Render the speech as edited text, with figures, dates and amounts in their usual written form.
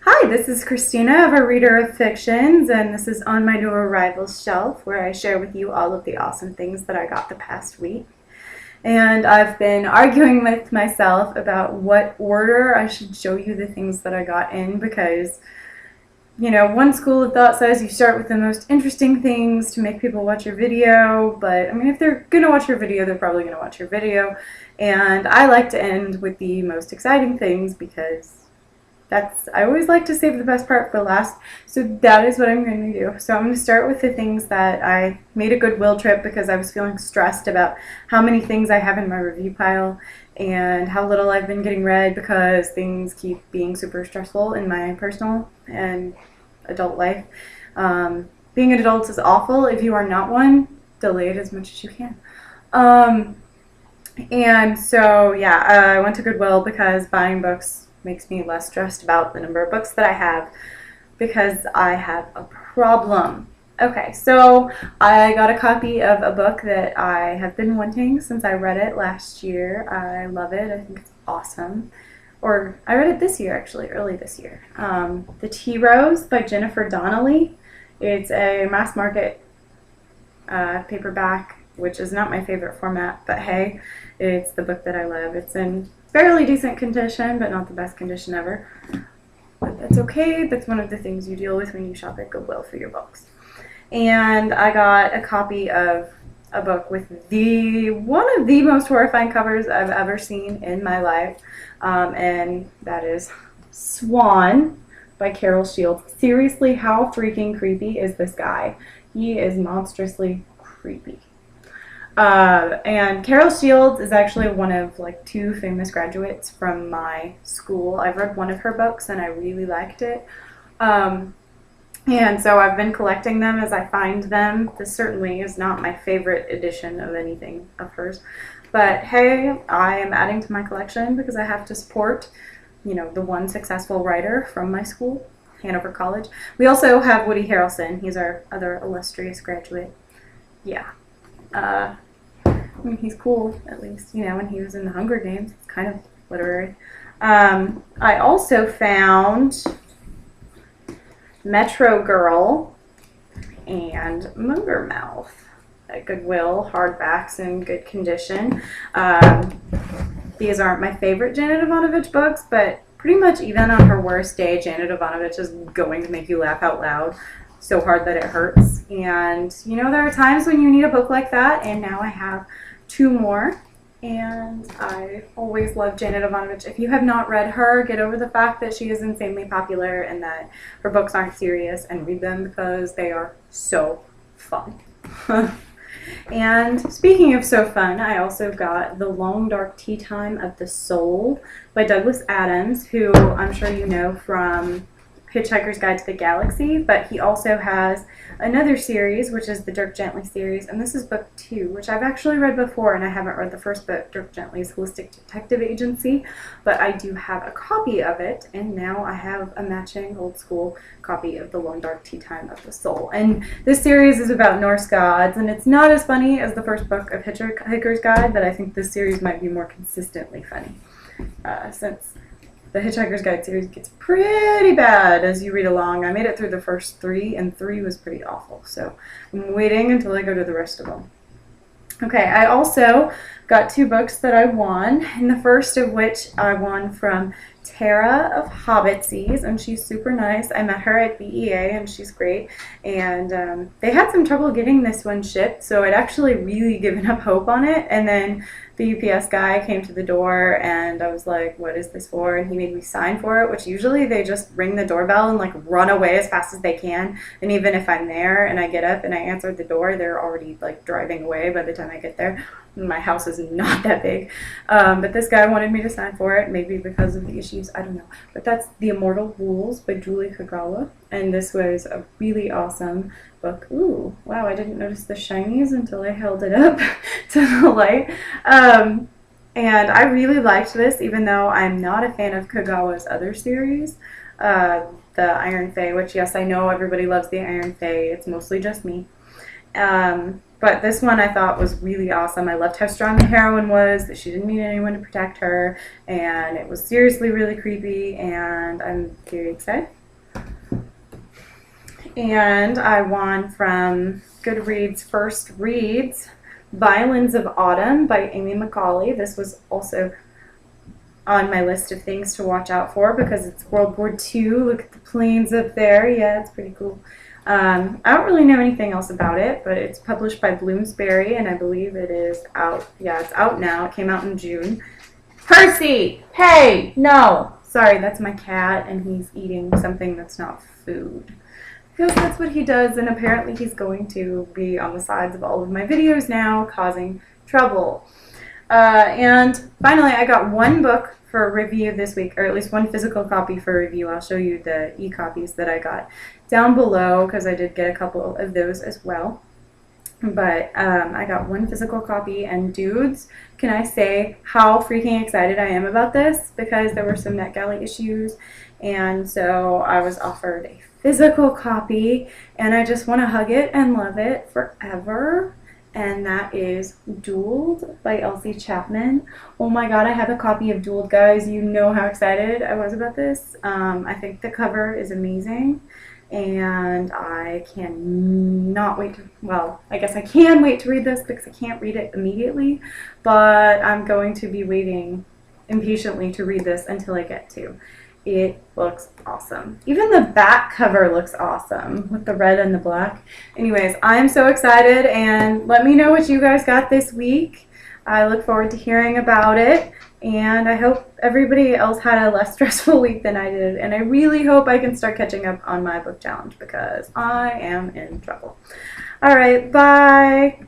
Hi, this is Christina of A Reader of Fictions, and this is On My New Arrivals shelf, where I share with you all of the awesome things that I got the past week. And I've been arguing with myself about what order I should show you the things that I got in, because, one school of thought says you start with the most interesting things to make people watch your video, but if they're going to watch your video, they're probably going to watch your video. And I like to end with the most exciting things because I always like to save the best part for last, so that is what I'm going to do. So I'm going to start with the things that I made a Goodwill trip because I was feeling stressed about how many things I have in my review pile and how little I've been getting read because things keep being super stressful in my personal and adult life. Being an adult is awful. If you are not one, delay it as much as you can. And so, I went to Goodwill because buying books makes me less stressed about the number of books that I have because I have a problem. Okay, so I got a copy of a book that I have been wanting since I read it last year. I love it. I think it's awesome. Or I read it this year, actually, early this year. The Tea Rose by Jennifer Donnelly. It's a mass market paperback, which is not my favorite format, but hey, it's the book that I love. It's in fairly decent condition, but not the best condition ever. But that's okay. That's one of the things you deal with when you shop at Goodwill for your books. And I got a copy of a book with one of the most horrifying covers I've ever seen in my life, and that is Swan by Carol Shields. Seriously, how freaking creepy is this guy? He is monstrously creepy. And Carol Shields is actually one of two famous graduates from my school. I've read one of her books and I really liked it. And so I've been collecting them as I find them. This certainly is not my favorite edition of anything of hers. But hey, I am adding to my collection because I have to support, the one successful writer from my school, Hanover College. We also have Woody Harrelson. He's our other illustrious graduate. Yeah. He's cool, at least, when he was in the Hunger Games. It's kind of literary. I also found Metro Girl and Motor Mouth at Goodwill, hardbacks in good condition. These aren't my favorite Janet Ivanovich books, but pretty much even on her worst day, Janet Ivanovich is going to make you laugh out loud so hard that it hurts. And there are times when you need a book like that, and now I have two more, and I always love Janet Ivanovich. If you have not read her, get over the fact that she is insanely popular and that her books aren't serious, and read them because they are so fun. And speaking of so fun, I also got The Long Dark Tea Time of the Soul by Douglas Adams, who I'm sure you know from Hitchhiker's Guide to the Galaxy, but he also has another series, which is the Dirk Gently series, and this is book 2, which I've actually read before, and I haven't read the first book, Dirk Gently's Holistic Detective Agency, but I do have a copy of it, and now I have a matching old school copy of The Long Dark Tea Time of the Soul. And this series is about Norse gods, and it's not as funny as the first book of Hitchhiker's Guide, but I think this series might be more consistently funny, since the Hitchhiker's Guide series gets pretty bad as you read along. I made it through the first 3, and 3 was pretty awful. So I'm waiting until I go to the rest of them. Okay, I also got 2 books that I won, and the first of which I won from Tara of Hobbitseas, and she's super nice. I met her at BEA, and she's great. And they had some trouble getting this one shipped, so I'd actually really given up hope on it. And then the UPS guy came to the door, and I was like, what is this for? And he made me sign for it, which usually they just ring the doorbell and run away as fast as they can. And even if I'm there and I get up and I answer the door, they're already driving away by the time I get there. My house is not that big. But this guy wanted me to sign for it, maybe because of the issues, I don't know. But that's The Immortal Rules by Julie Kagawa, and this was a really awesome book. Ooh, wow, I didn't notice the shinies until I held it up to the light. And I really liked this, even though I'm not a fan of Kagawa's other series, the Iron Fae, which, yes, I know everybody loves the Iron Fae. It's mostly just me. But this one I thought was really awesome. I loved how strong the heroine was, that she didn't need anyone to protect her, and it was seriously really creepy, and I'm very excited. And I won from Goodreads First Reads Violins of Autumn by Amy McCauley. This was also on my list of things to watch out for because it's World War II. Look at the planes up there. Yeah, it's pretty cool. I don't really know anything else about it, but it's published by Bloomsbury, and I believe it is out. Yeah, it's out now. It came out in June. Percy! Hey! No! Sorry, that's my cat, and he's eating something that's not food. Because that's what he does, and apparently he's going to be on the sides of all of my videos now, causing trouble. And finally, I got one book for review this week, or at least one physical copy for review. I'll show you the e-copies that I got down below, because I did get a couple of those as well. But I got one physical copy, and dudes, can I say how freaking excited I am about this? Because there were some NetGalley issues, and so I was offered a physical copy, and I just want to hug it and love it forever. And that is Dueled by Elsie Chapman. Oh my god, I have a copy of Dueled, guys. You know how excited I was about this. I think the cover is amazing, and I cannot wait to, well, I guess I can wait to read this because I can't read it immediately, but I'm going to be waiting impatiently to read this until I get to. It looks awesome. Even the back cover looks awesome with the red and the black. Anyways, I'm so excited, and let me know what you guys got this week. I look forward to hearing about it, and I hope everybody else had a less stressful week than I did, and I really hope I can start catching up on my book challenge because I am in trouble. All right, bye.